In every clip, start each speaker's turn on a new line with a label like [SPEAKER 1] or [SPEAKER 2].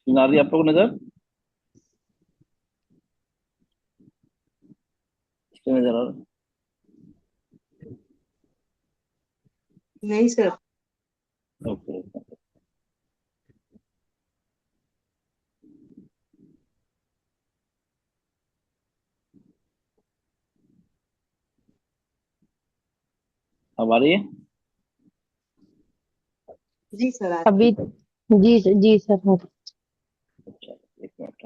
[SPEAKER 1] सुना रही है आप लोग नजर? इसके नजर आ रहा
[SPEAKER 2] नहीं सर।
[SPEAKER 1] है? ओके। अब आ रही है?
[SPEAKER 2] जी सर आज।
[SPEAKER 3] अभी जी सर हाँ।
[SPEAKER 1] अच्छा, एक मिनट।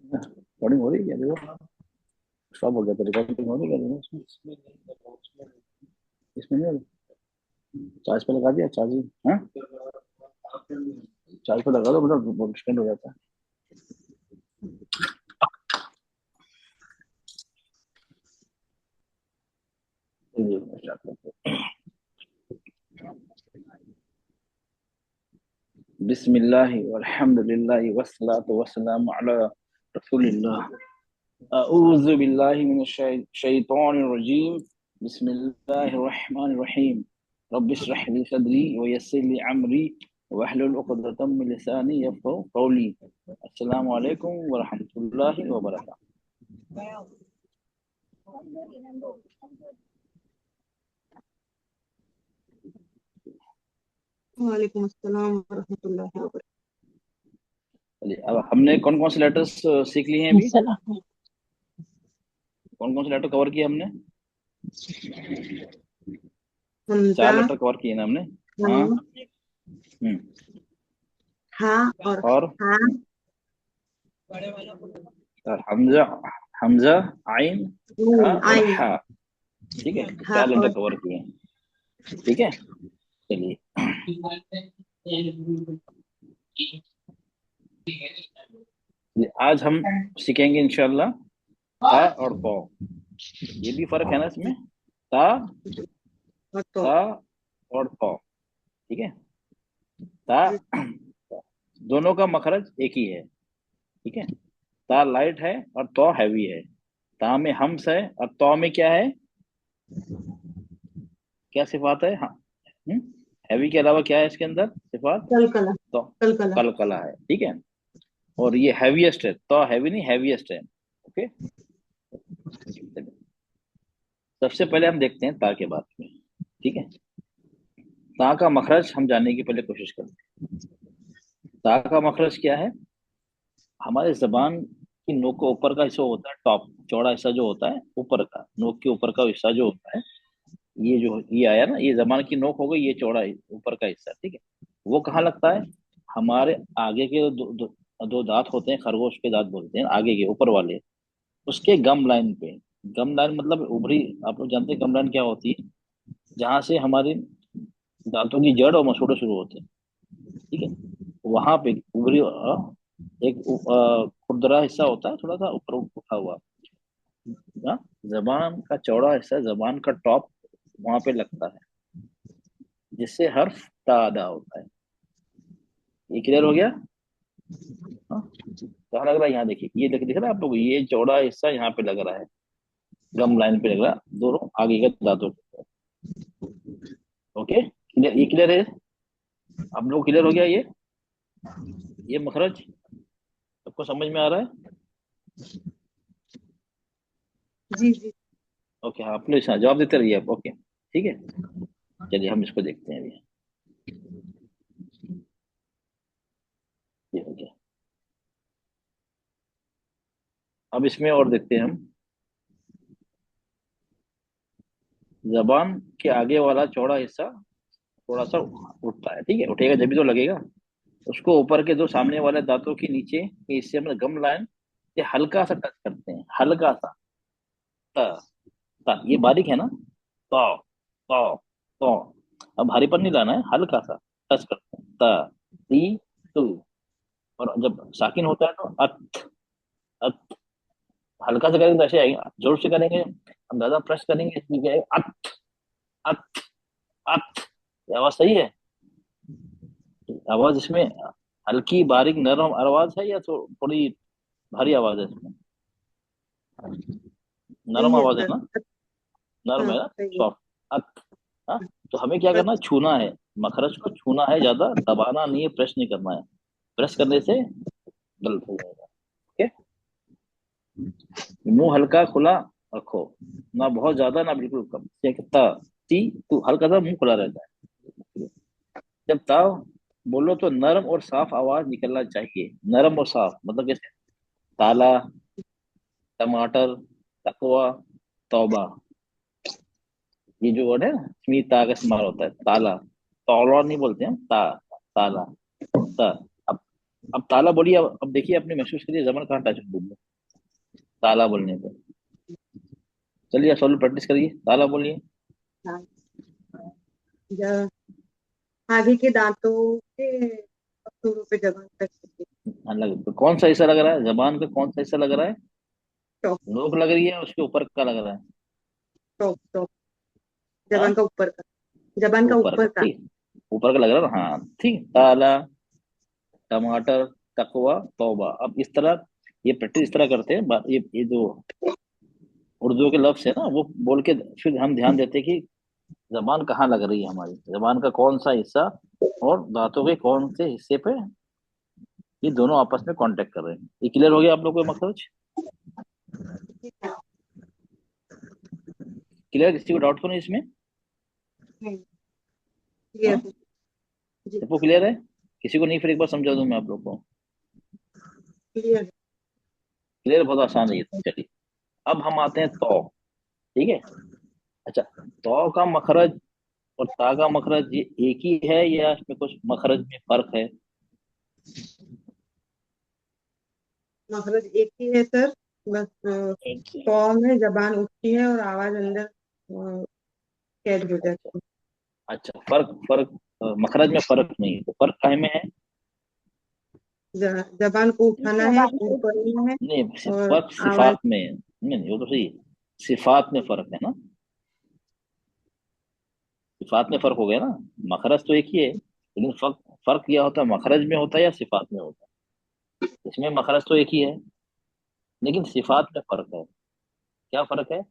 [SPEAKER 1] रिकॉर्डिंग हो रही है क्या? देखो, स्टॉप हो गया तो रिकॉर्डिंग हो रही है क्या? इसमें नहीं हो रही। चार्ज पे लगा दिया चार्जिंग? हाँ, चार्ज पे लगा दो, मतलब स्टैंड हो जाता है। चलिए, मैं स्टार्ट करता हूँ। बिस्मिल्लाहि वल्हम्दुलिल्लाहि वस्सलातु वस्सलामु अला रसूलिल्लाह। अऊज़ु बिल्लाहि मिनश शैतानिर रजीम। बिस्मिल्लाहिर रहमानिर रहीम। रब्बि इश्रह ली सदरी व यस्सिर ली अमरी वहलुल उक़दतम मिन लिसानी यफ़क़हू क़ौली। अस्सलामु अलैकुम व रहमतुल्लाहि व बरकातहू।
[SPEAKER 2] वालेकुम अस्सलाम वरहमतुल्लाहि वबरकातुहू।
[SPEAKER 1] चलिए, अब हमने कौन कौन से लेटर्स सीख लिए हैं अभी?
[SPEAKER 3] सलाम।
[SPEAKER 1] कौन कौन से लेटर कवर किए हमने?
[SPEAKER 2] हमजा।
[SPEAKER 1] 4 लेटर कवर किए ना हमने। हाँ।
[SPEAKER 2] हाँ।
[SPEAKER 1] हम्म।
[SPEAKER 2] हा और
[SPEAKER 1] और
[SPEAKER 2] हा।
[SPEAKER 1] और हमजा, हमजा, आइन, हा
[SPEAKER 2] नून
[SPEAKER 1] और
[SPEAKER 2] आइन।
[SPEAKER 1] हा। ठीक है,
[SPEAKER 2] हा
[SPEAKER 1] 4 लेटर
[SPEAKER 2] और
[SPEAKER 1] कवर किए हैं। ठीक है, चलिए। आज हम सीखेंगे इंशाल्लाह ता और तो। ये भी फर्क है ना इसमें, ता,
[SPEAKER 2] और तो।
[SPEAKER 1] ता और तो। ठीक है, ता, दोनों का मखरज एक ही है। ठीक है, ता लाइट है और तो हैवी है। ता में हम्स है और तो में क्या है, क्या सिफात है? हाँ। हैवी के अलावा क्या है इसके अंदर सिफात?
[SPEAKER 2] कलकला।
[SPEAKER 1] तो
[SPEAKER 2] कलकला।
[SPEAKER 1] कलकला है। ठीक है, और ये हैवीएस्ट है, तो हैवी नहीं, हैवीएस्ट है। ओके, सबसे पहले हम देखते हैं ता के बाद में। ठीक है, ता का मखरज हम जानने की पहले कोशिश करते हैं। ता का मखरज क्या है? हमारे जबान की नोक का ऊपर का हिस्सा होता है, टॉप चौड़ा हिस्सा जो होता है ऊपर का, नोक के ऊपर का हिस्सा जो होता है, ये जो ये आया ना, ये जबान की नोक हो गई, ये चौड़ा ऊपर का हिस्सा। ठीक है, वो कहाँ लगता है? हमारे आगे के दो दांत होते हैं, खरगोश के दांत बोलते हैं, आगे के ऊपर वाले, उसके गम लाइन पे। गम लाइन मतलब उभरी, आप लोग जानते हैं गम लाइन क्या होती है? जहां से हमारे दांतों की जड़ और मसूड़े शुरू होते हैं। ठीक है, वहां पे उभरी एक खुरदरा हिस्सा होता है, थोड़ा सा ऊपर उठा हुआ ना, जबान का चौड़ा हिस्सा, जबान का टॉप वहां पे लगता है, जिससे हर्फ ता अदा होता है। ये क्लियर हो गया? हाँ, कहाँ लग रहा है? यहाँ देखिए, ये दिख रहा है आप लोग, ये चौड़ा हिस्सा यहाँ पे लग रहा है, गम लाइन पे लग रहा है, दोनों आगे के दांतों पे। Okay, clear? ये क्लियर है? आप लोग क्लियर हो गया ये मखरज सबको समझ में आ रहा है?
[SPEAKER 2] जी जी।
[SPEAKER 1] ओके, हाँ, आप लोग जवाब देते रहिए आप। ओके, ठीक है, चलिए हम इसको देखते हैं अभी। ये हो गया, अब इसमें और देखते हैं हम। जबान के आगे वाला चौड़ा हिस्सा थोड़ा सा उठता है। ठीक है, उठेगा जब भी तो लगेगा। उसको ऊपर के दो सामने वाले दांतों के नीचे के हिस्से में गम लाइन ये हल्का सा टच करते हैं, हल्का सा। ता, ता, ये बारीक है ना, तो तो तो, अब भारीपन नहीं लाना है, हल्का सा टच करते हैं। ता, ती, तू। और जब साकिन होता है तो अत, अत। हल्का से करेंगे तो ऐसे आएगा, जोर से करेंगे, हम ज्यादा प्रेस करेंगे इसलिए क्या आएगा, अत, अत, अत। ये आवाज सही है? आवाज इसमें हल्की बारीक नरम आवाज है या थोड़ी भारी आवाज है इसमें? नरम
[SPEAKER 2] सही है
[SPEAKER 1] आवाज है
[SPEAKER 2] सर।
[SPEAKER 1] ना? नरम
[SPEAKER 2] हाँ
[SPEAKER 1] है ना?
[SPEAKER 2] सही है।
[SPEAKER 1] सॉफ्ट। अत, हाँ, तो हमें क्या करना है, छूना है। मखरज को छूना है, ज्यादा दबाना नहीं है, प्रेस नहीं करना है। प्रेस करने से गलत हो जाएगा। ओके। मुंह हल्का खुला रखो, ना बहुत ज्यादा ना बिल्कुल कम। ता ती तू, हल्का सा मुंह खुला रहता है। जब ता बोलो तो नरम और साफ आवाज निकलना चाहिए। नरम और साफ मतलब कैसे? ताला, टमाटर, तकवा, तौबा। ये जो वर्ड है ना, इसमें ता का इस्तेमाल होता है। ताला, तौला नहीं बोलते हैं, ताला, ता। अब अब ताला बोलिए। अब देखिए, अपने महसूस करिए जबान कहाँ टच हो रही है ताला बोलने पे। चलिए सॉल्व प्रैक्टिस करिए, ताला बोलिए।
[SPEAKER 2] हाँ। ज- आगे के दांतों के अखरों पे जबान रख सकते
[SPEAKER 1] हाँ, तो कौन सा हिस्सा लग रहा है जबान का? कौन सा हिस्सा लग रहा है?
[SPEAKER 2] टॉप।
[SPEAKER 1] नोक लग रही है, उसके ऊपर का लग रहा है?
[SPEAKER 2] Top top.
[SPEAKER 1] हाँ,
[SPEAKER 2] जबान का ऊपर का। जबान का
[SPEAKER 1] ऊपर का,
[SPEAKER 2] ऊपर का।
[SPEAKER 1] ठीक। ऊपर का लग रहा है ना? हाँ ठीक। ताला, टमाटर, तकवा, तौबा। अब इस तरह ये प्रैक्टिस इस तरह करते हैं। ये जो उर्दू के लफ्ज है ना, वो बोल के फिर हम ध्यान देते हैं कि जबान कहाँ लग रही है हमारी, जबान का कौन सा हिस्सा और दांतों के कौन से हिस्से पे ये दोनों आपस में कांटेक्ट कर रहे हैं। ये क्लियर हो गया आप लोगों को मकसद? क्लियर? किसी को डाउट तो नहीं इसमें?
[SPEAKER 2] नहीं,
[SPEAKER 1] हाँ,
[SPEAKER 2] क्लियर है। जी,
[SPEAKER 1] सबको क्लियर है? किसी को नहीं? फिर एक बार समझा दूं मैं आप लोग को।
[SPEAKER 2] क्लियर है।
[SPEAKER 1] क्लियर? बहुत आसान है ये तो। चलिए, अब हम आते हैं तौ। ठीक है। अच्छा, तौ का मखरज और ता का मखरज ये एक ही है या इसमें कुछ मखरज में फर्क है?
[SPEAKER 2] मखरज एक ही है सर। बस
[SPEAKER 1] एक ही है।
[SPEAKER 2] टॉ में जबान उठती है और आवाज अंदर कैद हो जाती है।
[SPEAKER 1] अच्छा, फर्क फर्क मखरज में फर्क नहीं है, तो फर्क काहे में है?
[SPEAKER 2] जबान को उठाना है, ऊपर करना है।
[SPEAKER 1] नहीं,
[SPEAKER 2] और
[SPEAKER 1] फर्क
[SPEAKER 2] आवाज।
[SPEAKER 1] सिफात में है। नहीं नहीं, वो तो सही है। सिफात में फर्क है ना? सिफात में फर्क हो गया ना। मखरज तो एक ही है, लेकिन फर्क फर्क क्या होता है, मखरज में होता है या सिफात में होता है? इसमें मखरज तो एक ही है, लेकिन सिफात में फर्क है। क्या फर्क है?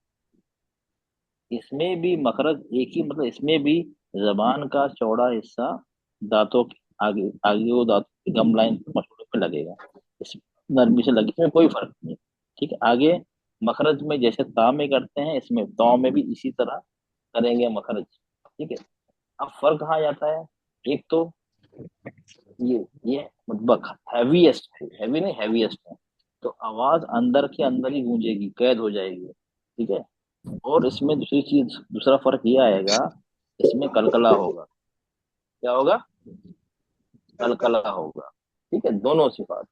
[SPEAKER 1] इसमें भी मखरज एक ही, मतलब इसमें भी जबान का चौड़ा हिस्सा दांतों के आगे आगे, वो दांतों की गम लाइन मसूड़ों पे लगेगा। इस नरमी से लगे, इसमें कोई फर्क नहीं। ठीक है। आगे मखरज में जैसे ता में करते हैं, इसमें तौ में भी इसी तरह करेंगे मखरज। ठीक है। अब फर्क कहाँ जाता है? एक तो ये मतलब हैवीएस्ट है, हैवी नहीं हैवीएस्ट है, तो आवाज अंदर के अंदर ही गूंजेगी, कैद हो जाएगी। ठीक है। और इसमें दूसरी चीज, दूसरा फर्क ये आएगा, इसमें कलकला होगा। क्या होगा?
[SPEAKER 2] कल
[SPEAKER 1] कलकला होगा। ठीक है, दोनों सिफात।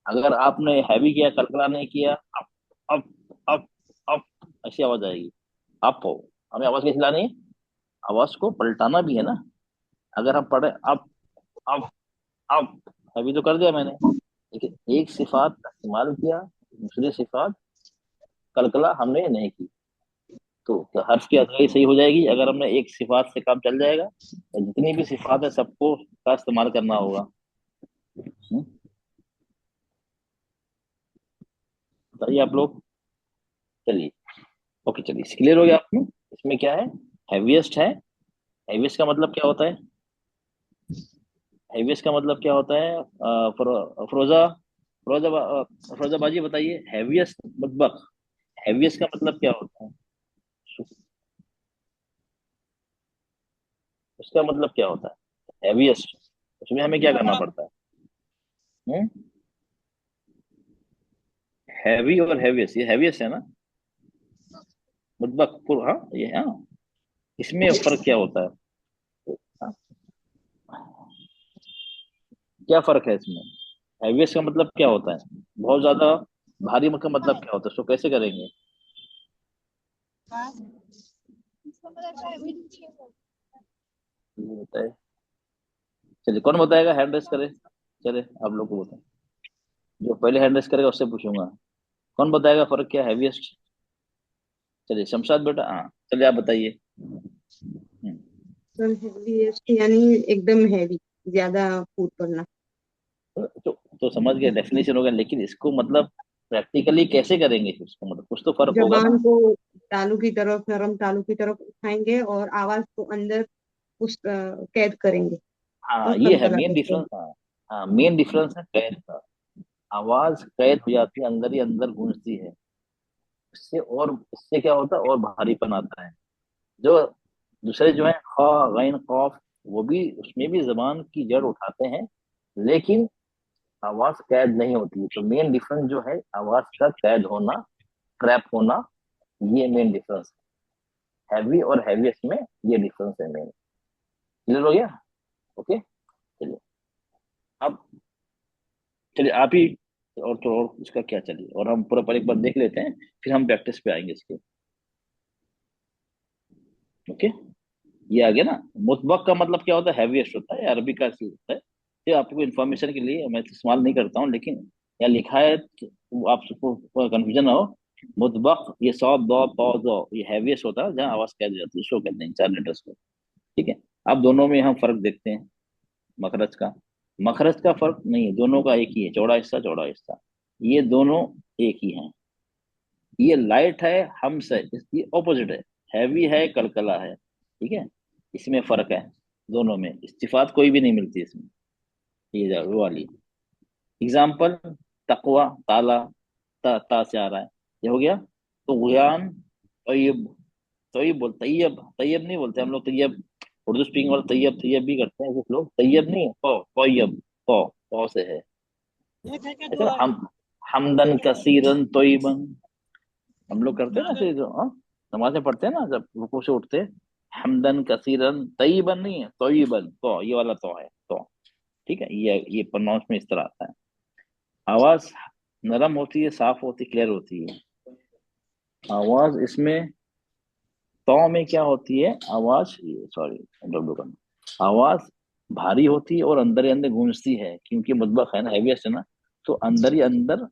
[SPEAKER 1] अगर आपने हैवी किया, कलकला नहीं किया, अप अप अप अप, ऐसी आवाज आएगी। अप हो। हमें आवाज कैसे लानी है? आवाज को पलटाना भी है ना। अगर हम पढ़े अप अप अप, हैवी तो कर दिया मैंने, लेकिन एक सिफात का इस्तेमाल किया, दूसरी सिफात कलकला हमने नहीं की। तो क्या हर्फ की अदायगी सही हो जाएगी अगर हमने एक सिफात से काम चल जाएगा? या जितनी भी सिफात है सबको का इस्तेमाल करना होगा? हम्म, बताइए आप लोग। चलिए, ओके, चलिए क्लियर हो गया आपको? इसमें क्या है? हैवीएस्ट है। हैवीएस्ट का मतलब क्या होता है? हैवीएस्ट का मतलब क्या होता है? फरोजा, फरोजा बाजी बताइए, हैवीएस्ट मतलब, हैवीएस्ट का मतलब क्या होता है? उसका मतलब क्या होता है हैवीएस्ट? उसमें हमें क्या करना पड़ता है? हैवी और हैवीएस्ट, ये हैवीएस्ट है ना? मतलब हाँ, ये हाँ। इसमें फर्क क्या होता है? हाँ, क्या फर्क है इसमें? हैवीएस्ट का मतलब क्या होता है? बहुत ज्यादा भारी का मतलब क्या होता है? उसको कैसे करेंगे? ये बताए। चलिए, कौन बताएगा? हैंड रेस करे। चले, आप लोग को बताएं। जो पहले हैंड रेस करेगा उससे पूछूंगा। कौन बताएगा फर्क क्या है हैवीएस्ट? चलिए शमशाद बेटा, हाँ चलिए आप बताइए।
[SPEAKER 2] हेवी यानी एकदम हैवी, ज्यादा फूड पड़ना।
[SPEAKER 1] तो समझ गए, डेफिनेशन हो गया, लेकिन इसको मतलब प्रैक्टिकली कैसे करेंगे फिर उसका मतलब कुछ तो फर्क होगा ना।
[SPEAKER 2] जबान को तालू की तरफ, नरम तालू की तरफ उठाएंगे और आवाज को अंदर उस कैद करेंगे
[SPEAKER 1] हाँ
[SPEAKER 2] और
[SPEAKER 1] ये है
[SPEAKER 2] कलकला
[SPEAKER 1] मेन
[SPEAKER 2] करते हैं।
[SPEAKER 1] डिफरेंस। हाँ हाँ, मेन डिफरेंस है कैद का। आवाज कैद हो जाती है, अंदर ही अंदर गूंजती है। इससे क्या होता है, और भारीपन आता है। जो दूसरे जो है खा गैन कौफ, वो भी उसमें भी जबान की जड़ उठाते हैं, लेकिन आवाज कैद नहीं होती। तो मेन डिफरेंस जो है आवाज का कैद होना, ट्रैप होना, ये मेन डिफरेंस है। हैवी और हैवीएस्ट में ये डिफरेंस है मेन। क्लियर हो गया? ओके। चलिए अब, चलिए आप ही, और तो और इसका क्या, चलिए और हम पूरा पर एक बार देख लेते हैं, फिर हम प्रैक्टिस पे आएंगे इसके। ओके, ये आ गया ना। मुतबक का मतलब क्या होता है, हैवीएस्ट होता है, अरबी का ऐसे होता है। ये आपको इन्फॉर्मेशन के लिए मैं इस्तेमाल नहीं करता हूँ, लेकिन यहाँ लिखा है तो आप सबको कंफ्यूजन ना हो। मुतबक ये सौ दो पौ दो, ये हैवीएस्ट होता है, जहाँ आवाज कह जाती है, शो कहते हैं 4 लेटर्स को। ठीक है। अब दोनों में हम फर्क देखते हैं। मखरज का, मखरज का फर्क नहीं है, दोनों का एक ही है, चौड़ा हिस्सा चौड़ा हिस्सा, ये दोनों एक ही हैं। ये लाइट है, हम्स है, इसकी ऑपोजिट है। हैवी है, कलकला है। ठीक है, इसमें फर्क है। दोनों में इस्तिफात कोई भी नहीं मिलती इसमें। ये वो वाली एग्जाम्पल, तकवा, ताला, ता से आ रहा है, ये हो गया। तो गुयान, तय्यब, तय्यब बोल, तय्यब तय्यब नहीं बोलते हम लोग, तय्यब उर्दू स्पीकिंग वाले तय्यब तय्यब भी करते हैं कुछ लोग, तय्यब नहीं, तय्यब, पौ से है। ऐसा ना, हम हमदन कसीरन तय्यबन, हम लोग करते हैं ना ऐसे जो, हाँ, नमाजें पढ़ते हैं ना जब रुकू से उठते हैं, हमदन कसीरन तय्यबन नहीं है, तय्यबन, तो ये वाला तो है तो। ठीक है, ये प्रोनाउंस में इस तरह आता है। आवाज नरम होती है, साफ होती है, क्लियर होती है। आवाज इसमें तो में क्या होती है, आवाज, सॉरी डब्लू का, आवाज भारी होती है और अंदर ही अंदर गूंजती है, क्योंकि मुतबक है ना, हैवीएस्ट है ना, तो अंदर ही अंदर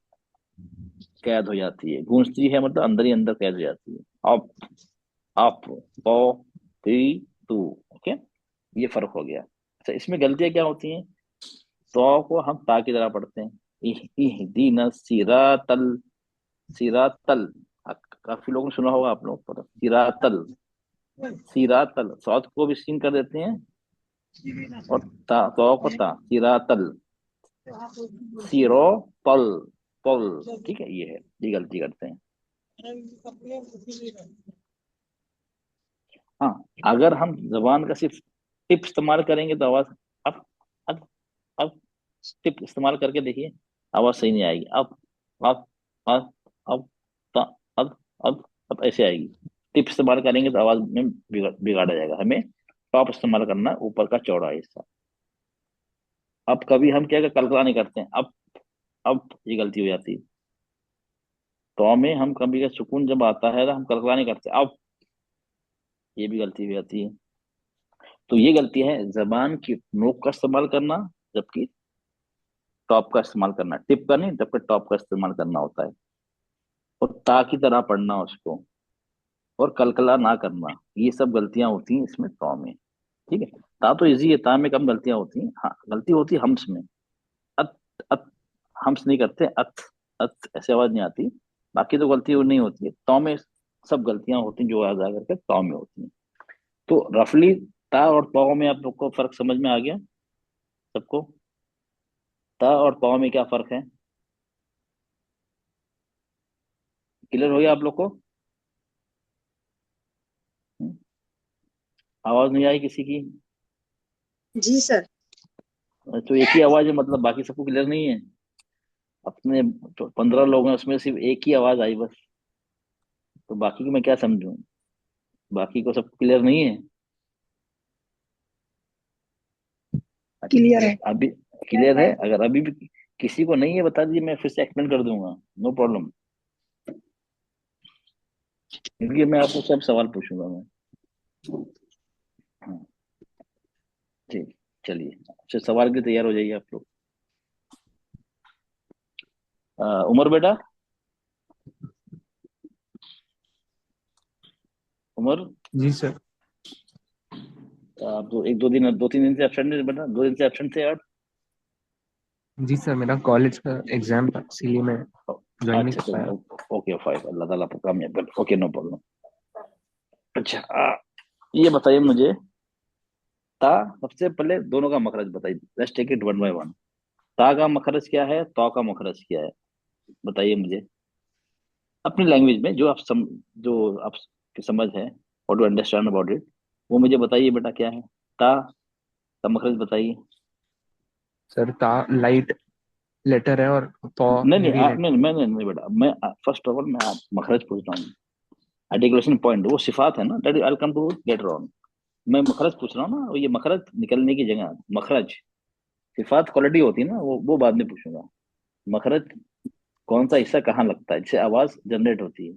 [SPEAKER 1] कैद हो जाती है, गूंजती है मतलब अंदर ही अंदर कैद हो जाती है। अप, अप, तो, ती, तू। ओके, ये फर्क हो गया। अच्छा, इसमें गलतियां क्या होती हैं, तो को हम ता की तरह पढ़ते हैं, इहदीना सिरातल, सिरातल, काफी लोगों ने सुना होगा आप लोग, पता सिरातल, सिरातल, सौद को भी सीन कर देते हैं, और तो को ता, सिरातल, सिरो, पल, पल। ठीक है, ये है, ये गलती करते हैं। हाँ, अगर हम जबान का सिर्फ टिप इस्तेमाल करेंगे तो आवाज अब, अब, अब, टिप इस्तेमाल करके देखिए, आवाज सही नहीं आएगी। अब, अब, अब, त, अब ऐसे आएगी। टिप इस्तेमाल करेंगे तो आवाज में बिगाड़ा जाएगा। हमें टॉप इस्तेमाल करना है, ऊपर का चौड़ा हिस्सा। अब कभी हम क्या कलकला नहीं करते हैं, अब ये गलती हो जाती है। तो में हम कभी का सुकून जब आता है तो हम कलकला नहीं करते, अब ये भी गलती हो जाती है। तो ये गलती है जबान की नोक का इस्तेमाल करना, जबकि टॉप का इस्तेमाल करना, टिप का नहीं, जबकि टॉप का इस्तेमाल करना होता है। और ता की तरह पढ़ना उसको, और कलकला ना करना, ये सब गलतियां होती हैं इसमें तो में। ठीक है, ता तो इजी है, ता में कम गलतियां होती हैं। हाँ, गलती होती है हम्स में। अत, अत, हम्स नहीं करते, अत, अत ऐसे आवाज नहीं आती। बाकी तो गलती वो नहीं होती है तो में। सब गलतियां होती हैं जो आ जा करके तो में होती हैं। तो रफली ता और तो में आप लोग को फर्क समझ में आ गया सबको? ता और तो में क्या फर्क है, क्लियर हो गया आप लोग को? हम्म? आवाज नहीं आई किसी की?
[SPEAKER 2] जी सर।
[SPEAKER 1] तो एक ही आवाज है मतलब, बाकी सबको क्लियर नहीं है? अपने तो 15 लोग हैं, उसमें सिर्फ एक ही आवाज आई बस, तो बाकी को मैं क्या समझूं? बाकी को सब क्लियर नहीं है?
[SPEAKER 2] क्लियर है।
[SPEAKER 1] अभी क्लियर है? अगर अभी भी किसी को नहीं है बता दीजिए, मैं फिर से एक्सप्लेन कर दूंगा, नो प्रॉब्लम। क्योंकि मैं आपको सब सवाल पूछूंगा मैं। हाँ, ठीक, चलिए, अच्छा सवाल के तैयार हो जाइए आप लोग। उमर बेटा, उमर,
[SPEAKER 4] जी सर।
[SPEAKER 1] आप तो एक दो दिन, 2-3 दिन से एबसेंट है बेटा, 2 दिन से एबसेंट थे आप।
[SPEAKER 4] जी सर, मेरा कॉलेज का एग्जाम था इसीलिए मैं ज्वाइन नहीं
[SPEAKER 1] अच्छा
[SPEAKER 4] कर पाया।
[SPEAKER 1] अच्छा, ओके फाइव, अल्लाह ताला आपको कामयाब कर, ओके नो प्रॉब्लम। अच्छा ये बताइए मुझे, ता, सबसे पहले दोनों का मखरज बताइए, let's take it one by one. ता का मखरज क्या है, तो का मखरज क्या है, बताइए मुझे अपनी लैंग्वेज में, जो आप की समझ है, और टू अंडरस्टैंड अबाउट इट, वो मुझे बताइए बेटा क्या है। ता का मखरज बताइए।
[SPEAKER 4] सर ता लाइट लेटर है और तो
[SPEAKER 1] नहीं नहीं
[SPEAKER 4] हेवी लेटर।
[SPEAKER 1] नहीं, नहीं बेटा, मैं फर्स्ट ऑफ ऑल मैं आप मखरज पूछ रहा हूँ, आर्टिकुलेशन पॉइंट वो सिफात है ना, that I come to later on. मैं मखरज पूछ रहा हूँ ना, ये मखरज निकलने की जगह मखरज, सिफात क्वालिटी होती है ना, वो बाद में पूछूंगा। मखरज कौन सा हिस्सा कहाँ लगता है जिससे आवाज जनरेट होती है,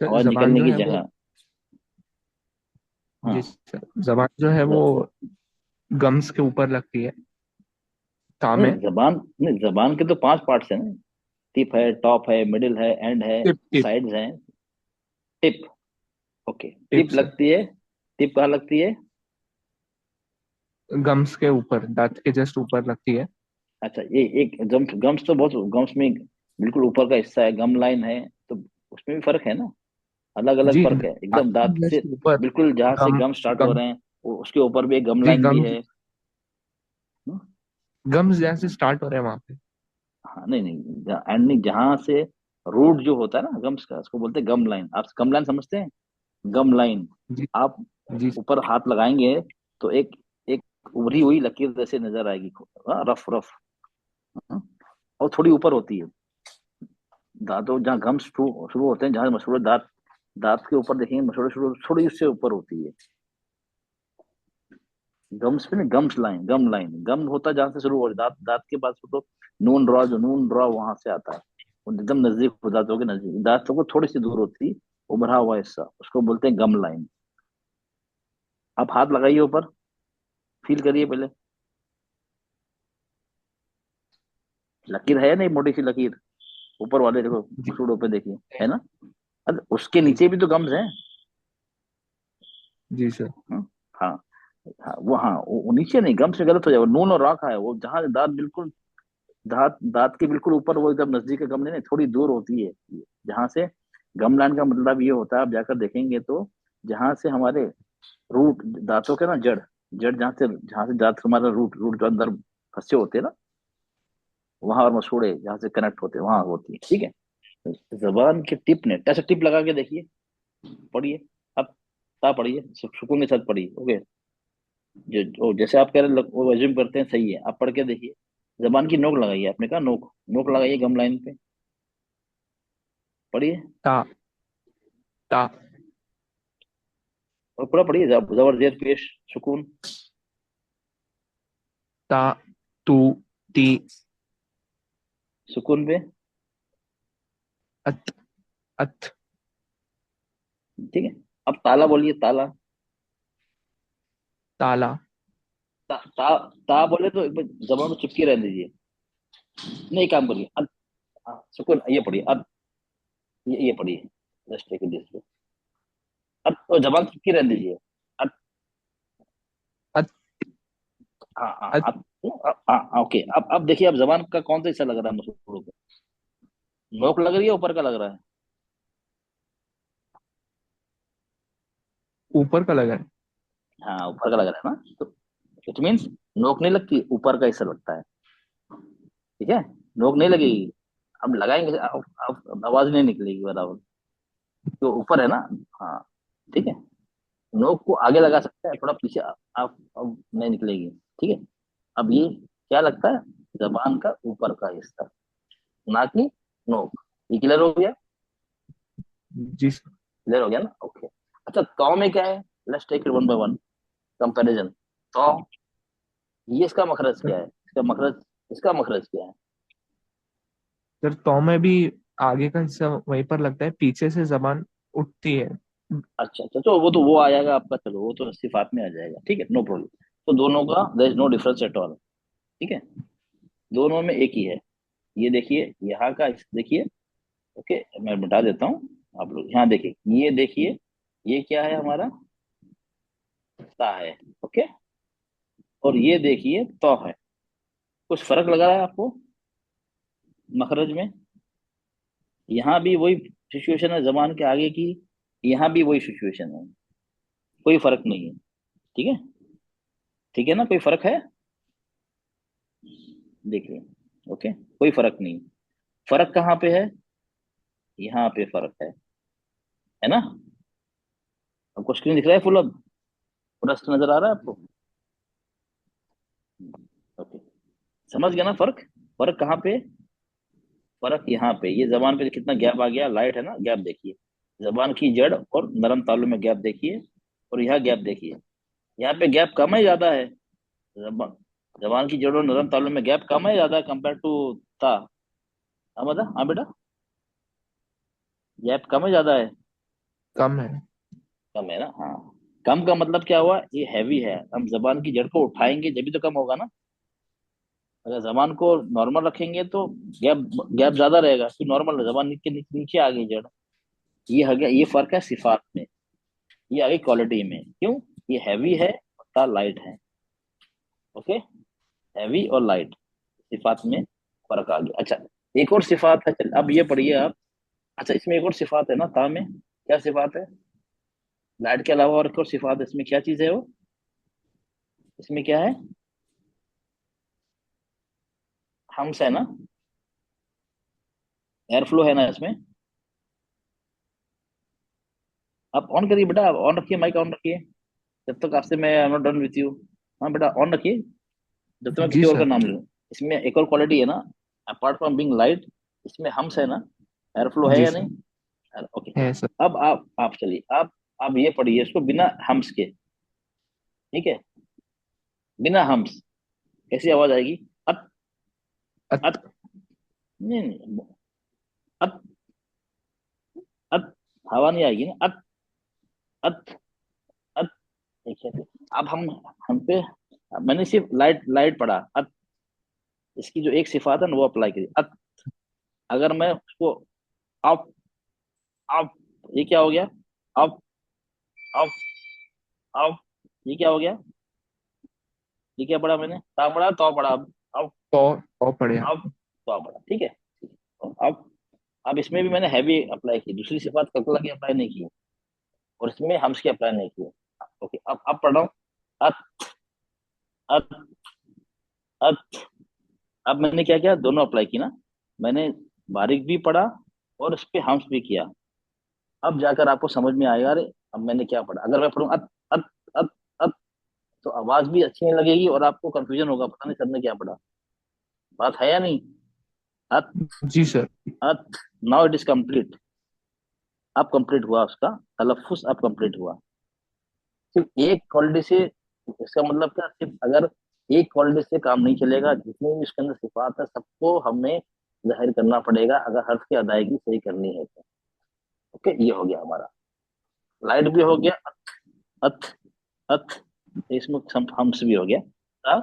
[SPEAKER 4] सर
[SPEAKER 1] आवाज
[SPEAKER 4] जबान
[SPEAKER 1] निकलने
[SPEAKER 4] जो
[SPEAKER 1] की
[SPEAKER 4] है वो,
[SPEAKER 1] जगह।
[SPEAKER 4] जी
[SPEAKER 1] हाँ।
[SPEAKER 4] सर, जबान जो है वो गम्स के ऊपर लगती है ता
[SPEAKER 1] नहीं
[SPEAKER 4] में।
[SPEAKER 1] जबान, नहीं जबान के तो पांच पार्ट्स हैं ना, टिप है, टॉप है, मिडिल है, एंड है,
[SPEAKER 4] टिप टिप
[SPEAKER 1] साइड्स हैं। Tip, okay
[SPEAKER 4] tip
[SPEAKER 1] tip
[SPEAKER 4] sir,
[SPEAKER 1] लगती है। टिप कहाँ लगती है?
[SPEAKER 4] गम्स के ऊपर, दांत के जस्ट ऊपर लगती है।
[SPEAKER 1] अच्छा ये एक गम्स, गम्स तो बहुत, गम्स में बिल्कुल ऊपर का हिस्सा है, गम लाइन है, तो उसमें भी फर्क है ना, अलग अलग
[SPEAKER 4] जी
[SPEAKER 1] फर्क है
[SPEAKER 4] दांत
[SPEAKER 1] एकदम,
[SPEAKER 4] के
[SPEAKER 1] दांत से
[SPEAKER 4] जस्ट ऊपर
[SPEAKER 1] बिल्कुल जहां से
[SPEAKER 4] गम
[SPEAKER 1] गम स्टार्ट हो
[SPEAKER 4] गम
[SPEAKER 1] रहे हैं, उसके ऊपर भी एक गम
[SPEAKER 4] जी
[SPEAKER 1] लाइन भी
[SPEAKER 4] गम
[SPEAKER 1] है। हम्म,
[SPEAKER 4] गम्स जैसे स्टार्ट हो रहे हैं वहां पे।
[SPEAKER 1] हाँ नहीं नहीं, एंड नहीं, जहां से रूट जो होता है ना गम्स का, उसको बोलते हैं गम लाइन। आप गम लाइन समझते हैं? गम लाइन,
[SPEAKER 4] जी
[SPEAKER 1] आप
[SPEAKER 4] जी
[SPEAKER 1] ऊपर हाथ लगाएंगे तो एक एक उभरी हुई लकीर जैसे नजर आएगी, रफ रफ, और थोड़ी ऊपर होती है। दांतों जहाँ गम शुरू शुरू होते हैं, जहाँ मसूड़े दांत, दांत के ऊपर देखेंगे मसूड़े शुरू थोड़ी उससे ऊपर होती है। गम्स पे नहीं, गम्स लाइन, गम लाइन, गम होता है जहाँ से शुरू हो दांत, दांत के पास तो नून ड्रॉ, जो नून ड्रॉ वहां से आता है, वो एकदम नजदीक हो, दांतों के नजदीक, दांतों को थोड़ी सी दूर होती है उभरा हुआ हिस्सा, उसको बोलते हैं गम लाइन। आप हाथ लगाइए ऊपर, फील करिए पहले, लकीर है नहीं, मोटी सी लकीर ऊपर वाले देखो,
[SPEAKER 4] जी
[SPEAKER 1] मसूड़ों पे देखिए, है ना? अरे उसके
[SPEAKER 4] जी
[SPEAKER 1] नीचे भी तो गम्स हैं।
[SPEAKER 4] जी सर।
[SPEAKER 1] हम्म, हाँ हाँ, वो नीचे नहीं, गम से गलत हो जाएगा, नून और राखा है वो, जहाँ दांत बिल्कुल, दांत दांत के बिल्कुल ऊपर, वो एकदम नजदीक है, गम नहीं, थोड़ी दूर होती है। जहां से गम लाइन का मतलब ये होता है, आप जाकर देखेंगे तो, जहां से हमारे रूट, दांतों के ना जड़, जड़ जहाँ से दांत हमारा रूट, रूट जो अंदर फंसे होते हैं ना, वहां, और मसूड़े जहाँ से कनेक्ट होते हैं वहां होती है, ठीक है? जबान के टिप ने, ऐसे टिप लगा के देखिए, पढ़िए अब, ता पढ़िए, सुकून के साथ पढ़िए, ओके? जैसे आप कह रहे हैं, वो एज्यूम करते हैं, सही है, आप पढ़ के देखिए। जबान की नोक लगाइए, आपने कहा नोक, नोक लगाइए गम लाइन पे, पढ़िए,
[SPEAKER 4] ता ता
[SPEAKER 1] और पूरा पढ़िए, जबर जेर पेश सुकून।
[SPEAKER 4] ता तू ती
[SPEAKER 1] सुकून पे,
[SPEAKER 4] अत अथ
[SPEAKER 1] ठीक है? अब ताला बोलिए, ताला।
[SPEAKER 4] ताला
[SPEAKER 1] ता बोले तो एक बार जबान को चिपकी रहने दीजिए, नहीं काम करिए, अब, हाँ, सुकून, ये पढ़िए अब, ये पढ़िए, जस्ट टेक दिस, अब तो जबान चिपकी रहने दीजिए, अब,
[SPEAKER 4] अत
[SPEAKER 1] हाँ हाँ
[SPEAKER 4] अत
[SPEAKER 1] अब, हाँ ओके, अब देखिए, अब जबान का कौन सा हिस्सा लग रहा है मसूड़ों पे, नोक लग रही है, ऊपर का लग रहा है?
[SPEAKER 4] ऊपर का लगा है।
[SPEAKER 1] हाँ ऊपर का लग रहा है ना, तो इट मीन्स नोक नहीं लगती, ऊपर का हिस्सा लगता है, ठीक है? नोक नहीं लगेगी, अब लगाएंगे, अब आवाज नहीं निकलेगी बराबर, तो ऊपर है ना, हाँ, ठीक है? नोक को आगे लगा सकते हैं, थोड़ा पीछे, आप अब नहीं निकलेगी, ठीक है? अब ये क्या लगता है, जबान का ऊपर का हिस्सा, ना कि नोक। ये क्लियर हो गया?
[SPEAKER 4] जी सर।
[SPEAKER 1] क्लियर हो गया ना, ओके। अच्छा तौ में क्या है, let's take it one by one, comparison. तौ, ये इसका मखरज क्या है, इसका मखरज क्या है?
[SPEAKER 4] सर तो में भी आगे का हिस्सा वहीं पर लगता है, पीछे से जबान उठती है।
[SPEAKER 1] अच्छा अच्छा, तो वो आ जाएगा आपका, चलो वो तो सिफात में आ जाएगा, ठीक है, नो प्रॉब्लम। तो दोनों का there is no difference at all, ठीक है? दोनों में एक ही है। ये देखिए, यहाँ का देखिए, ओके, मैं बता देता हूँ, आप लोग यहाँ देखिए, ये देखिए, ये क्या है हमारा, ता है, ओके? और ये देखिए तो है, कुछ फर्क लग रहा है आपको मखरज में? यहाँ भी वही सिचुएशन है जबान के आगे की, यहाँ भी वही सिचुएशन है, कोई फर्क नहीं है। ठीक है, ठीक है ना, कोई फर्क है? देखिए, ओके, कोई फर्क नहीं। फर्क कहाँ पे है? यहाँ पे फर्क है ना? आपको स्क्रीन दिख रहा है फुल अब? पूरा स्क्रीन नजर आ रहा है आपको? ओके, समझ गया ना फर्क? फर्क कहाँ पे? फर्क यहाँ पे, ये जबान पे कितना गैप आ गया, लाइट है ना, गैप देखिए। जबान की जड़ और नरम तालु में गैप देखिए, और यहाँ गैप देखिए। यहाँ पे गैप कम है ज्यादा है? जबान जबान की जड़ और नरम तालु में गैप कम है ज्यादा है कंपेयर टू था? हाँ बता, हाँ बेटा, गैप कम है ज्यादा है?
[SPEAKER 4] कम है।
[SPEAKER 1] कम है ना, हाँ। कम का मतलब क्या हुआ, ये हैवी है, हम जबान की जड़ को उठाएंगे जब भी तो कम होगा ना। अगर जबान को नॉर्मल रखेंगे तो गैप गैप ज्यादा रहेगा, फिर नॉर्मल जबान के नीचे आ गई जड़। ये हो गया, ये फर्क है सिफात में। ये आ गई क्वालिटी में, क्यों? ये हैवी है और लाइट है। ओके, हैवी और लाइट, सिफात में फर्क आ गया। अच्छा, एक और सिफात है, चल अब ये पढ़िए आप। अच्छा, इसमें एक और सिफात है ना ता में, क्या सिफात है? लाइट के अलावा और एक और सिफात है, इसमें क्या चीज है वो? इसमें क्या है? हम्स है ना, एयर फ्लो है ना इसमें। आप ऑन करिए बेटा, आप ऑन रखिए, माइक ऑन रखिए, जब तक आपसे मैं I am not done with you. हाँ बेटा, ऑन रखिए, जब तक मैं
[SPEAKER 4] जी
[SPEAKER 1] किसी और का
[SPEAKER 4] सर।
[SPEAKER 1] नाम ले लूँ। इसमें एक और क्वालिटी है ना, अपार्ट फ्रॉम बीइंग लाइट, इसमें हम्स है ना, एयर फ्लो है
[SPEAKER 4] जी
[SPEAKER 1] या
[SPEAKER 4] सर।
[SPEAKER 1] नहीं? ओके।
[SPEAKER 4] है सर।
[SPEAKER 1] अब आप चलिए, आप ये पढ़िए इसको बिना हम्स के। ठीक है, बिना हम्स कैसी आवाज आएगी? अत, अत,
[SPEAKER 4] अत।
[SPEAKER 1] नहीं नहीं, अत, अत, हवा नहीं आएगी ना, अत, अत, अत। देखिए, अब हम पे, अब मैंने सिर्फ लाइट लाइट पढ़ा, अत, इसकी जो एक सिफात है ना वो अप्लाई करिए, अत। अगर मैं उसको अप, अप, ये क्या हो गया? अप, अप, अप, ये क्या हो गया? ये क्या पढ़ा मैंने, ता पढ़ा तो पढ़ा, अब
[SPEAKER 4] तो पढ़े
[SPEAKER 1] अब
[SPEAKER 4] आप।
[SPEAKER 1] तो पढ़ा, ठीक है। तो अब इसमें भी मैंने हैवी अप्लाई की, दूसरी सिफात कल्कला की अप्लाई नहीं की, और इसमें हम्स की अप्लाई नहीं की। ओके, अब पढ़ रहा हूँ, अत, अत, अत। अब मैंने क्या किया, दोनों अप्लाई की ना, मैंने बारीक भी पढ़ा और इस पे हम्स भी किया। अब जाकर आपको समझ में आएगा, अरे अब मैंने क्या पढ़ा। अगर मैं पढ़ूँ अत, अत, अत, अत, तो आवाज भी अच्छी नहीं लगेगी और आपको कंफ्यूजन होगा, पता नहीं सर ने क्या पढ़ा। बात है या नहीं? अत,
[SPEAKER 4] जी सर।
[SPEAKER 1] अत, नाउ इट इज कंप्लीट। अब कंप्लीट हुआ उसका तलफ्फुज, अब कंप्लीट हुआ। सिर्फ एक क्वालिटी से, इसका मतलब क्या, सिर्फ अगर एक क्वालिटी से काम नहीं चलेगा, जितनी भी उसके अंदर सिफात है सबको हमें जाहिर करना पड़ेगा, अगर हर्फ की अदायगी सही करनी है तो। ओके, ये हो गया हमारा, लाइट भी हो गया, अथ, अथ, इसमें हम्स भी हो गया। ता,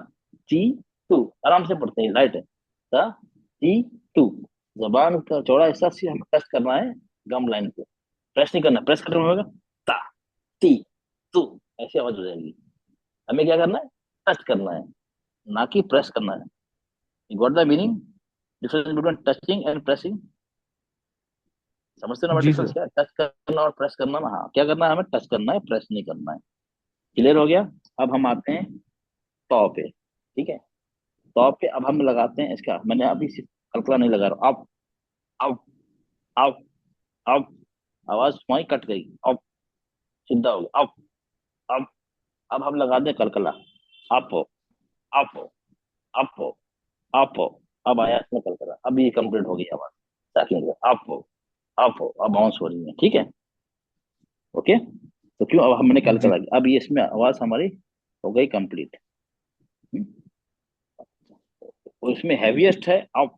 [SPEAKER 1] ती, तू, आराम से पढ़ते हैं, लाइट है, ता, ती, तू। जबान का चौड़ा हिस्सा से हमें प्रेस करना है, गम लाइन को प्रेस नहीं करना, प्रेस करना होगा, ता, ती, तू, ऐसी आवाज हो जाएगी। हमें क्या करना है, टच करना है, ना कि प्रेस करना है। You got the meaning, difference between touching and pressing? समझते हो ना
[SPEAKER 4] जी
[SPEAKER 1] डिफरेंस
[SPEAKER 4] सर।
[SPEAKER 1] क्या है, टच करना और प्रेस करना ना। हाँ, क्या करना है, हमें टच करना है, प्रेस नहीं करना है। क्लियर हो गया? अब हम आते हैं टॉ पे। ठीक है, टॉ पे अब हम लगाते हैं इसका, मैंने अभी सिर्फ कल्पना नहीं लगा रहा, अब, अब, अब, अब, आवाज वहीं कट गई, अब सीधा हो गया, अब अब हम लगा दें कलकला, अप, अप, अप, अप। अब आया इसमें कलकला, अब ये कंप्लीट हो गई आवाज, ताकि अप, अप, अब बाउंस हो रही है, ठीक है। ओके, तो क्यों, अब हमने
[SPEAKER 4] जी।
[SPEAKER 1] कलकला की, अब ये इसमें आवाज हमारी हो गई कंप्लीट। और इसमें हैवीएस्ट है अप,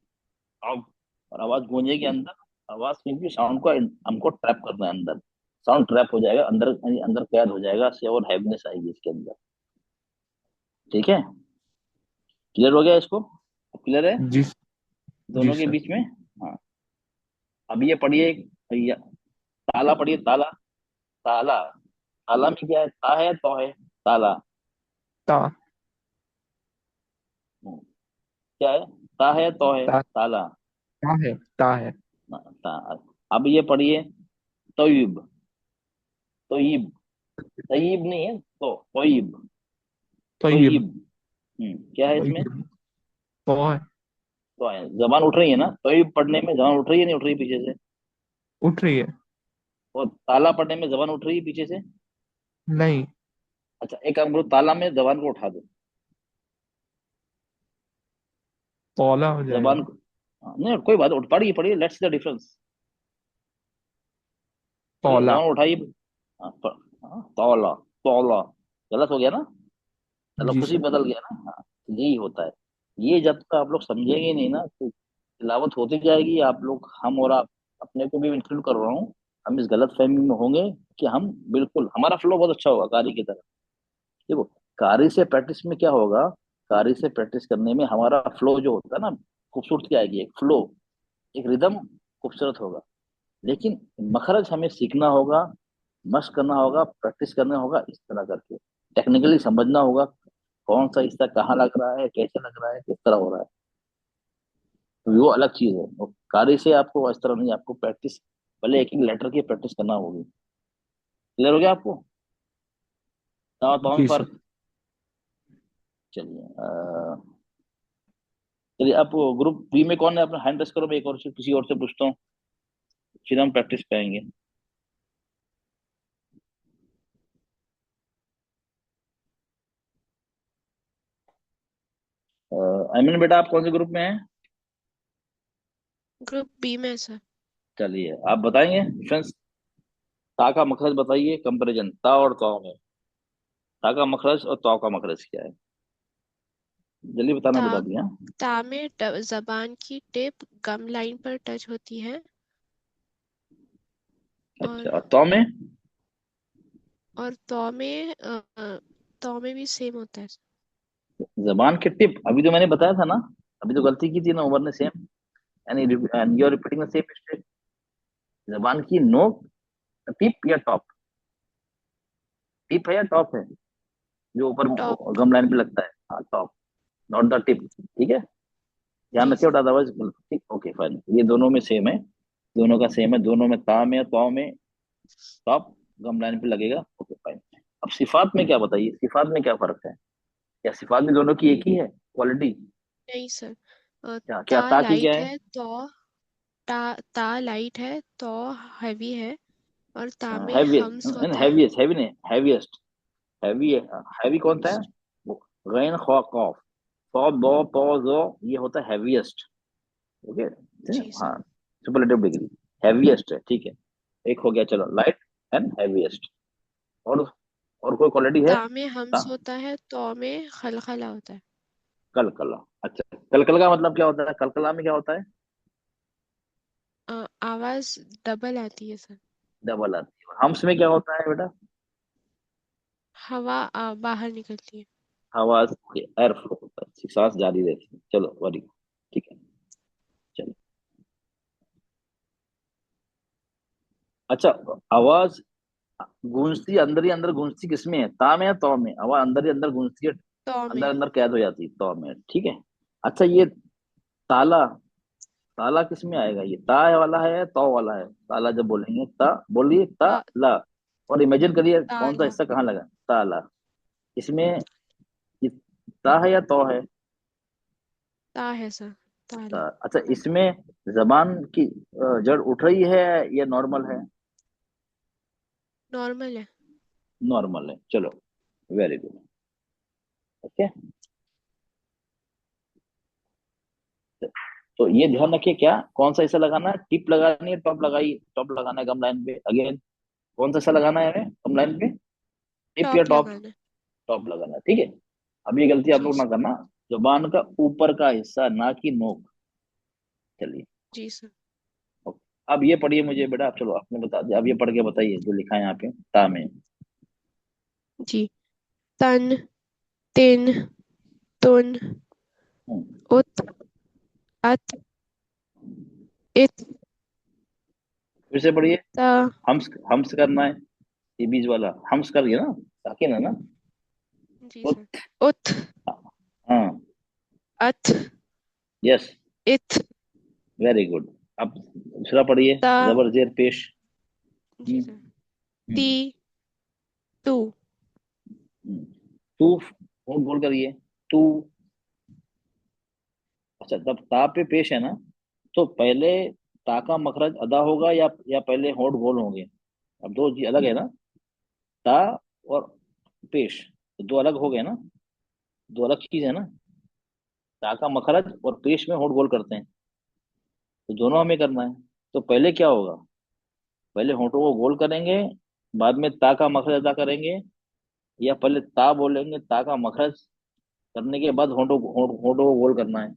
[SPEAKER 1] अप, और आवाज गूंजेगी अंदर। आवाज क्योंकि साउंड को हमको ट्रैप करना है अंदर, साउंड ट्रैप हो जाएगा अंदर, यानी अंदर कैद हो जाएगा से, और हैवीनेस आएगी इसके अंदर। ठीक है, क्लियर हो गया इसको? क्लियर है
[SPEAKER 4] जी। जी
[SPEAKER 1] दोनों के
[SPEAKER 4] सर।
[SPEAKER 1] बीच में? हाँ। अब ये पढ़िए भैया, ताला पढ़िए, ताला, ताला, ताला में क्या है, ता है तो है, ताला।
[SPEAKER 4] ता।
[SPEAKER 1] क्या है, ता है तो है,
[SPEAKER 4] ता।
[SPEAKER 1] ताला।
[SPEAKER 4] ता है। ता है।
[SPEAKER 1] हाँ, अब ये पढ़िए, तोयब। तोयब, तयीब नहीं है, तो तोयब।
[SPEAKER 4] तय्यब।
[SPEAKER 1] तोयब। क्या है इसमें?
[SPEAKER 4] तय्यब तो है।
[SPEAKER 1] तो है, जबान उठ रही है ना, तोयब पढ़ने में जबान उठ रही है नहीं उठ रही पीछे से?
[SPEAKER 4] उठ रही है।
[SPEAKER 1] और ताला पढ़ने में जबान उठ रही है पीछे से?
[SPEAKER 4] नहीं।
[SPEAKER 1] अच्छा, एक काम करो, ताला में जबान को उठा दो।
[SPEAKER 4] तौला हो
[SPEAKER 1] जबान
[SPEAKER 4] जाएगा।
[SPEAKER 1] को, हाँ, नहीं कोई बात, उठ पढ़िए पढ़िए, लेट्स द डिफरेंस। पढ़िए,
[SPEAKER 4] तौला।
[SPEAKER 1] जबान उठाइए। हाँ, तौला। तौला। गलत हो गया ना?
[SPEAKER 4] जी
[SPEAKER 1] तलफ्फुज़ ही
[SPEAKER 4] सर।
[SPEAKER 1] बदल गया ना। हाँ, तो यही होता है। ये जब तक आप लोग समझेंगे नहीं ना, तो तिलावत होती जाएगी, आप लोग, हम और आप, अपने को भी इंक्लूड कर रहा हूँ, हम इस गलत फहमी में होंगे कि हम बिल्कुल, हमारा फ्लो बहुत अच्छा होगा कारी की तरह। देखो, कारी से प्रैक्टिस में क्या होगा, कारी से प्रैक्टिस करने में हमारा फ्लो जो होता है ना, खूबसूरती आएगी, एक फ्लो, एक रिदम खूबसूरत होगा। लेकिन मखरज हमें सीखना होगा, मशक करना होगा, प्रैक्टिस करना होगा, इस तरह करके टेक्निकली समझना होगा, कौन सा हिस्सा कहाँ लग रहा है, कैसे लग रहा है, किस तरह हो रहा है। तो वो अलग चीज है, और कार्य से आपको इस तरह नहीं, आपको प्रैक्टिस, पहले एक एक लेटर की प्रैक्टिस करना होगी। क्लियर हो गया आपको? तो में
[SPEAKER 4] जी सर।
[SPEAKER 1] फर्क। चलिए, चलिए, आप ग्रुप बी में कौन है अपना हैंड रेस करो, मैं एक और से किसी और से पूछता हूँ, फिर हम प्रैक्टिस करेंगे। आइमिन बेटा, आप कौन से ग्रुप में हैं?
[SPEAKER 5] ग्रुप बी में सर।
[SPEAKER 1] चलिए, आप बताएंगे फ्रेंड्स, ता का मखरज बताइए, कंपैरिजन ता और तौ में, ता का मखरज और तौ का मखरज क्या है? जल्दी बताना
[SPEAKER 5] ता
[SPEAKER 1] बेटा अभी, हाँ।
[SPEAKER 5] ता में जबान की टिप गम लाइन पर टच होती है।
[SPEAKER 1] अच्छा,
[SPEAKER 5] और
[SPEAKER 1] और तौ में?
[SPEAKER 5] तौ में भी सेम होता है।
[SPEAKER 1] जबान के टिप, अभी तो मैंने बताया था ना, अभी तो गलती की थी ना उमर ने, सेम, यानी you are repeating the same mistake. जबान की नोक, टिप या टॉप? टिप है या टॉप है, जो ऊपर
[SPEAKER 5] टॉप।
[SPEAKER 1] गम लाइन पे लगता है? हाँ, टॉप, नॉट द टिप। ठीक है, ध्यान
[SPEAKER 5] जी
[SPEAKER 1] रखिए
[SPEAKER 5] सर।
[SPEAKER 1] बेटा, अदरवाइज। ठीक, ओके फाइन, ये दोनों में सेम है, दोनों का सेम है, दोनों में ता में तौ में टॉप गम लाइन पे लगेगा। Okay fine. अब सिफात में क्या बताइए, सिफात में क्या फर्क है? क्या सिफात में दोनों की एक ही है क्वालिटी?
[SPEAKER 5] नहीं सर।
[SPEAKER 1] क्या क्या,
[SPEAKER 5] ता
[SPEAKER 1] ता की क्या
[SPEAKER 5] लाइट
[SPEAKER 1] है?
[SPEAKER 5] है तो ता ता लाइट है तो हैवी है। और ता में हम्स
[SPEAKER 1] हैवीएस्ट,
[SPEAKER 5] होता है।
[SPEAKER 1] हैवीएस्ट, हैवी नहीं, हैवीएस्ट। हैवी, हैवी कौन सा है? वो गैन खा कॉफ, फौ दो पौ जो, ये होता है हैवीएस्ट। ओके,
[SPEAKER 5] जी सर।
[SPEAKER 1] हाँ, सुपरलेटिव डिग्री, हैवीएस्ट है, ठीक है। एक हो गया, चलो, लाइट एंड हैवीएस्ट। और कोई क्वालिटी है?
[SPEAKER 5] ता में
[SPEAKER 1] हाँ,
[SPEAKER 5] हम्स होता है तो में खलखला होता है।
[SPEAKER 1] कलकला। अच्छा, कलकला का मतलब क्या होता है, कलकला में क्या होता है?
[SPEAKER 5] आवाज डबल आती है सर।
[SPEAKER 1] डबल आती है। हम्स में क्या होता है बेटा?
[SPEAKER 5] हवा बाहर निकलती है।
[SPEAKER 1] हवा, एयर फ्लो होता है, सांस जारी रहती है। चलो, वेरी गुड, ठीक है। चलो, अच्छा, आवाज गूंजती अंदर ही अंदर, गूंजती किसमें है, ता में या तौ में? आवाज अंदर ही अंदर गूंजती है,
[SPEAKER 5] तो
[SPEAKER 1] अंदर
[SPEAKER 5] में।
[SPEAKER 1] अंदर कैद हो जाती है तौ में, ठीक है। अच्छा, ये ताला, ताला किस में आएगा, ये ता वाला है या तौ वाला है? ताला जब बोलेंगे, ता बोलिए,
[SPEAKER 5] ता,
[SPEAKER 1] ताला, और इमेजिन करिए कौन सा
[SPEAKER 5] ताला।
[SPEAKER 1] हिस्सा कहाँ लगा, ताला, इसमें, ये ता है या तौ है?
[SPEAKER 5] ता है सर। ताला।
[SPEAKER 1] अच्छा, इसमें जबान की जड़ उठ रही है या नॉर्मल है?
[SPEAKER 5] नॉर्मल है।
[SPEAKER 1] नॉर्मल है, चलो, वेरी गुड। ओके, तो ये ध्यान रखिए, क्या कौन सा हिस्सा लगाना है, टिप लगानी है, टॉप लगाई, टॉप लगाना है गम लाइन पे, अगेन कौन सा हिस्सा लगाना है हमें गम लाइन पे, टिप या
[SPEAKER 5] टॉप
[SPEAKER 1] टॉप?
[SPEAKER 5] लगाना है।
[SPEAKER 1] टॉप लगाना है, ठीक है। अब ये गलती आप
[SPEAKER 5] जी
[SPEAKER 1] लोग ना
[SPEAKER 5] सर।
[SPEAKER 1] करना, जुबान का ऊपर का हिस्सा, ना कि नोक। चलिए,
[SPEAKER 5] जी सर।
[SPEAKER 1] ओके। अब ये पढ़िए मुझे बेटा, आप, चलो आपने बता दिया, अब ये पढ़ के बताइए जो लिखा है यहाँ पे ता में।
[SPEAKER 5] जी। तन, तिन, तुन,
[SPEAKER 1] हम्म,
[SPEAKER 5] उत, अत, इत,
[SPEAKER 1] फिर से पढ़िए।
[SPEAKER 5] ता।
[SPEAKER 1] हम्स, हम्स करना है, ये बीच वाला हम्स करिए ना, साकिन है ना।
[SPEAKER 5] जी सर।
[SPEAKER 1] उत,
[SPEAKER 5] उत,
[SPEAKER 1] हाँ,
[SPEAKER 5] अत,
[SPEAKER 1] यस,
[SPEAKER 5] इत,
[SPEAKER 1] वेरी गुड। आप दूसरा पढ़िए,
[SPEAKER 5] ता।
[SPEAKER 1] जबर जेर पेश।
[SPEAKER 5] जी
[SPEAKER 1] हम्म,
[SPEAKER 5] सर। ती।
[SPEAKER 1] हम्म,
[SPEAKER 5] तू।
[SPEAKER 1] हम्म। तू होंठ गोल करिए, तू। अच्छा, जब ता पे पेश है ना, तो पहले ता का मखरज अदा होगा या पहले होंठ गोल होंगे? अब दो चीज अलग है ना, ता और पेश, तो दो अलग हो गए ना, दो अलग चीज है ना। ता का मखरज और पेश में होंठ गोल करते हैं, तो दोनों हमें करना है। तो पहले क्या होगा, पहले होंठों को गोल करेंगे, बाद में ता का मखरज अदा करेंगे, या पहले ता बोलेंगे, ता का मखरज करने के बाद होंठों को गोल करना है?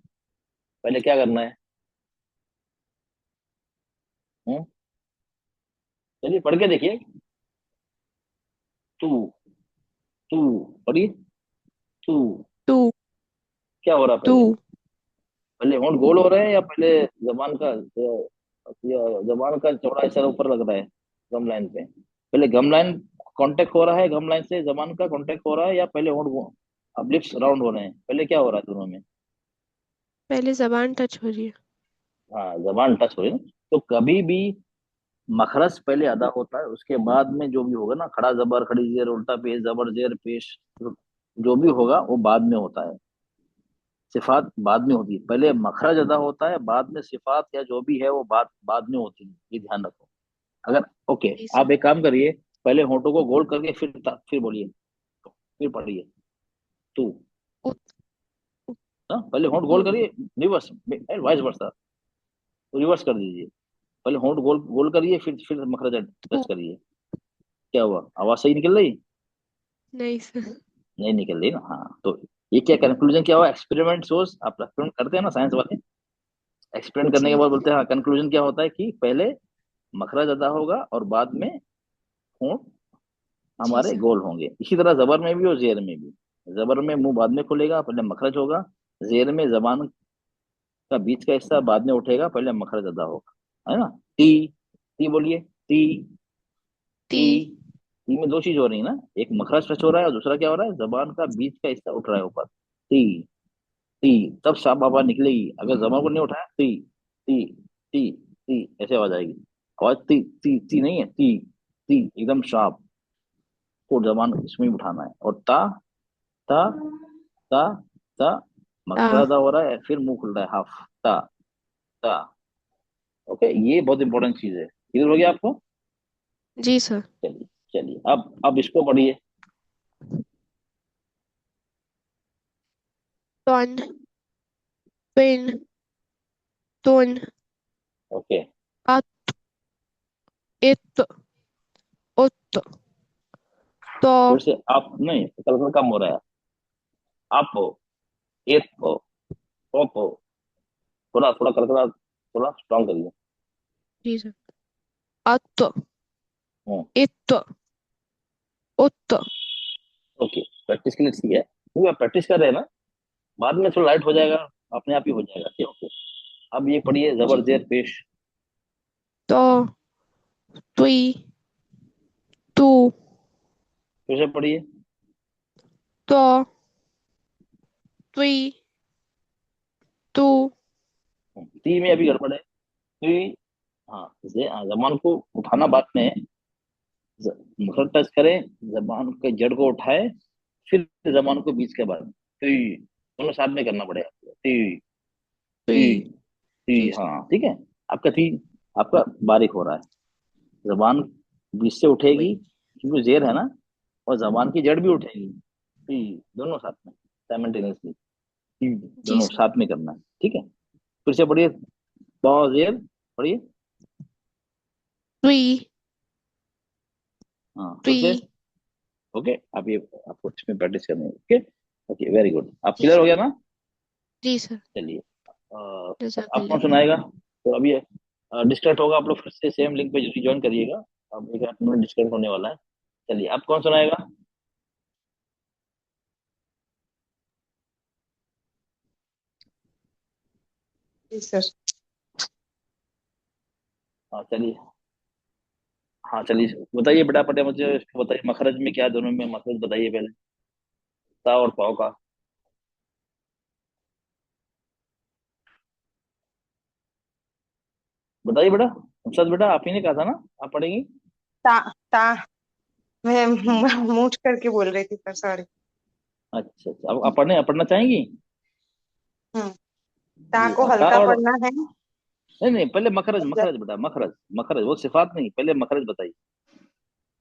[SPEAKER 1] पहले क्या करना है? हम्म? चलिए पढ़ के देखिए। तू, तू, पढ़िए, तू।
[SPEAKER 5] तू।
[SPEAKER 1] क्या हो रहा है
[SPEAKER 5] तू।
[SPEAKER 1] पहले? पहले होंठ गोल हो रहे हैं या पहले जबान का या जबान का चौड़ा हिस्सा ऊपर लग रहा है गम लाइन पे? पहले गम लाइन कांटेक्ट हो रहा है, गम लाइन से जबान का कांटेक्ट हो रहा है, या पहले होंठ अब लिप्स राउंड हो रहे हैं? पहले क्या हो रहा है दोनों में?
[SPEAKER 5] पहले जबान टच हो रही है।
[SPEAKER 1] हाँ, जबान टच हो रही है ना। तो कभी भी मखरज पहले अदा होता है, उसके बाद में जो भी होगा ना, खड़ा जबर, खड़ी जेर, उल्टा पेश, जबर जेर पेश, जो भी होगा वो बाद में होता है। सिफात बाद में होती है, पहले मखरज अदा होता है, बाद में सिफात या जो भी है वो बाद बाद में होती है, ये ध्यान रखो। अगर ओके,
[SPEAKER 5] जी
[SPEAKER 1] आप
[SPEAKER 5] सर।
[SPEAKER 1] एक काम करिए, पहले होंठों को गोल करके फिर बोलिए, फिर पढ़िए। तू,
[SPEAKER 5] उत। उत।
[SPEAKER 1] ना पहले होंठ गोल
[SPEAKER 5] तू।
[SPEAKER 1] करिए, रिवर्स, वाइस वर्सा, रिवर्स कर दीजिए। पहले होंठ गोल गोल करिए, फिर मखरज
[SPEAKER 5] तू।
[SPEAKER 1] टच करिए। क्या हुआ, आवाज सही निकल रही?
[SPEAKER 5] नहीं सर।
[SPEAKER 1] नहीं निकल रही ना, हाँ। तो ये क्या कंक्लूजन क्या हुआ, एक्सपेरिमेंट सोर्स, आप एक्सपेरिमेंट करते हैं ना साइंस वाले, एक्सपेरिमेंट करने के
[SPEAKER 5] जी।
[SPEAKER 1] बाद बोलते हैं हाँ, कंक्लूजन क्या होता है कि पहले मखरज अदा होगा और बाद में होंठ
[SPEAKER 5] जी
[SPEAKER 1] हमारे
[SPEAKER 5] सर।
[SPEAKER 1] गोल होंगे। इसी तरह जबर में भी और जेर में भी, जबर में मुंह बाद में खुलेगा, पहले मखरज होगा। जेर में जबान का बीच का हिस्सा बाद में उठेगा, पहले मखरज अदा होगा, है ना। ती, ती बोलिए, ती,
[SPEAKER 5] ती।
[SPEAKER 1] ती। ती में दो चीज हो रही है ना, एक मखरज टच हो रहा है और दूसरा क्या हो रहा है, जबान का बीच का हिस्सा उठ रहा है ऊपर। ती, ती, तब साफ आवाज निकलेगी। अगर जबान को नहीं उठाया, ती, ती, ती, ती, ऐसे आवाज आएगी। आवाज ती ती ती नहीं है, ती, ती एकदम शार्प, को जबान इसमें भी उठाना है। और ता, ता, ता, ता,
[SPEAKER 5] ता।
[SPEAKER 1] मखरज अदा हो रहा है, फिर मुंह खुल रहा है हाफ, ता, ता। ओके, ये बहुत इंपॉर्टेंट चीज है, क्लियर हो गया आपको?
[SPEAKER 5] जी सर।
[SPEAKER 1] चलिए, चलिए अब इसको पढ़िए।
[SPEAKER 5] तौन। पिन। तुन।
[SPEAKER 1] ओके,
[SPEAKER 5] अत। इत। उत। तो।
[SPEAKER 1] फिर से आप नहीं, कल कम हो रहा है। आप हो, एक हो, ओप हो, थोड़ा थोड़ा कड़कड़ा, थोड़ा स्ट्रांग करिए।
[SPEAKER 5] जी सर। अत।
[SPEAKER 1] हम्म,
[SPEAKER 5] इत। उत।
[SPEAKER 1] ओके, प्रैक्टिस के लिए ठीक है, क्योंकि आप प्रैक्टिस कर रहे हैं ना, बाद में थोड़ा लाइट हो जाएगा, अपने आप ही हो जाएगा, ठीक, ओके। अब ये पढ़िए, जबर
[SPEAKER 5] जी।
[SPEAKER 1] जेर पेश।
[SPEAKER 5] तो। तुई। तू।
[SPEAKER 1] फिर से पढ़िए।
[SPEAKER 5] तो। तुई। तू।
[SPEAKER 1] ती में अभी गड़बड़ है, ती, हाँ, हाँ, जबान को उठाना बाद में है। मुखर टच करें, जबान के जड़ को उठाए, फिर जबान को बीच के बाद, ती, दोनों साथ में करना पड़ेगा, ती,
[SPEAKER 5] तुई।
[SPEAKER 1] ती, ती,
[SPEAKER 5] जी सर।
[SPEAKER 1] हाँ ठीक है। आपका ती, आपका बारीक हो रहा है, जबान बीच से
[SPEAKER 5] तुई।
[SPEAKER 1] उठेगी, क्योंकि जेर है ना, और जबान की जड़ भी उठेगी, ती, दोनों साथ में साइमल्टेनियसली, ती,
[SPEAKER 5] जी
[SPEAKER 1] दोनों
[SPEAKER 5] सर।
[SPEAKER 1] साथ में करना है, ठीक है। फिर से पढ़िए, तो जेर पढ़िए।
[SPEAKER 5] तुई।
[SPEAKER 1] हाँ, फिर
[SPEAKER 5] तुई।
[SPEAKER 1] से। ओके, आप ये, आपको इसमें प्रैक्टिस करनी है, ओके। ओके, वेरी गुड, आप
[SPEAKER 5] जी
[SPEAKER 1] क्लियर हो
[SPEAKER 5] सर।
[SPEAKER 1] गया ना?
[SPEAKER 5] जी सर।
[SPEAKER 1] चलिए, अब
[SPEAKER 5] जज़ाकल्ला।
[SPEAKER 1] कौन सुनाएगा? तो अभी डिस्कनेक्ट होगा, आप लोग फिर से सेम लिंक पे ज्वाइन करिएगा। अब 1 8 मिनट डिस्कनेक्ट होने वाला है। चलिए, अब कौन सुनाएगा?
[SPEAKER 2] जी सर।
[SPEAKER 1] हाँ चलिए, हाँ चलिए, बताइए बेटा, पटे मुझे इसको बताइए, मखरज में क्या, दोनों में मखरज बताइए पहले, ता और पाव का। बताइए बेटा, सच बेटा आप ही ने कहा था ना, आप पढ़ेंगी।
[SPEAKER 2] ता ता मैं मूछ करके बोल रही थी सर, सॉरी।
[SPEAKER 1] अच्छा अच्छा, अब आप पढ़ना चाहेंगी।
[SPEAKER 2] हम्म। ता
[SPEAKER 1] जी
[SPEAKER 2] को
[SPEAKER 1] हाँ, ता
[SPEAKER 2] हल्का
[SPEAKER 1] और,
[SPEAKER 2] पढ़ना है।
[SPEAKER 1] नहीं नहीं, पहले मखरज
[SPEAKER 2] ज-
[SPEAKER 1] मखरज बेटा, मखरज मखरज, वो सिफात नहीं, पहले मखरज बताइए।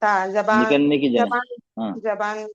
[SPEAKER 2] ता, जबान।
[SPEAKER 1] निकलने की जगह।
[SPEAKER 2] जबान।
[SPEAKER 1] हाँ
[SPEAKER 2] जबान।